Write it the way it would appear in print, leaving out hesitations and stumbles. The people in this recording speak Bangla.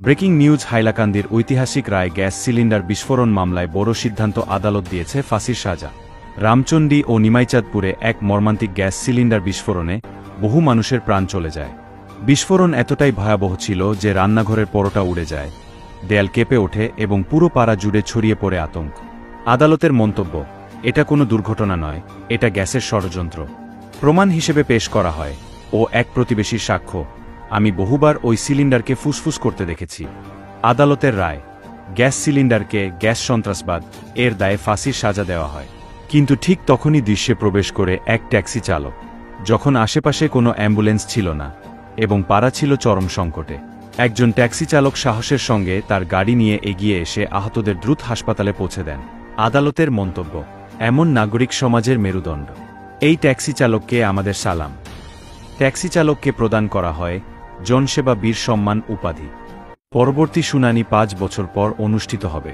ব্রেকিং নিউজ হাইলাকান্দির ঐতিহাসিক রায় গ্যাস সিলিন্ডার বিস্ফোরণ মামলায় বড় সিদ্ধান্ত আদালত দিয়েছে ফাঁসির সাজা রামচন্ডী ও নিমাইচাঁদপুরে এক মর্মান্তিক গ্যাস সিলিন্ডার বিস্ফোরণে বহু মানুষের প্রাণ চলে যায়। বিস্ফোরণ এতটাই ভয়াবহ ছিল যে রান্নাঘরের পরোটা উড়ে যায়, দেয়াল কেঁপে ওঠে এবং পুরো পাড়া জুড়ে ছড়িয়ে পড়ে আতঙ্ক। আদালতের মন্তব্য, এটা কোনো দুর্ঘটনা নয়, এটা গ্যাসের ষড়যন্ত্র। প্রমাণ হিসেবে পেশ করা হয় ও এক প্রতিবেশীর সাক্ষ্য, আমি বহুবার ওই সিলিন্ডারকে ফুসফুস করতে দেখেছি। আদালতের রায়, গ্যাস সিলিন্ডারকে গ্যাস সন্ত্রাসবাদ এর দায়ে ফাঁসির সাজা দেওয়া হয়। কিন্তু ঠিক তখনই দৃশ্যে প্রবেশ করে এক ট্যাক্সি চালক, যখন আশেপাশে কোনো অ্যাম্বুলেন্স ছিল না এবং পাড়া ছিল চরম সংকটে। একজন ট্যাক্সি চালক সাহসের সঙ্গে তার গাড়ি নিয়ে এগিয়ে এসে আহতদের দ্রুত হাসপাতালে পৌঁছে দেন। আদালতের মন্তব্য, এমন নাগরিক সমাজের মেরুদণ্ড। এই ট্যাক্সি চালককে আমাদের সালাম। ট্যাক্সি চালককে প্রদান করা হয় জনসেবা বীর সম্মান উপাধি। পরবর্তী শুনানি 5 বছর পর অনুষ্ঠিত হবে।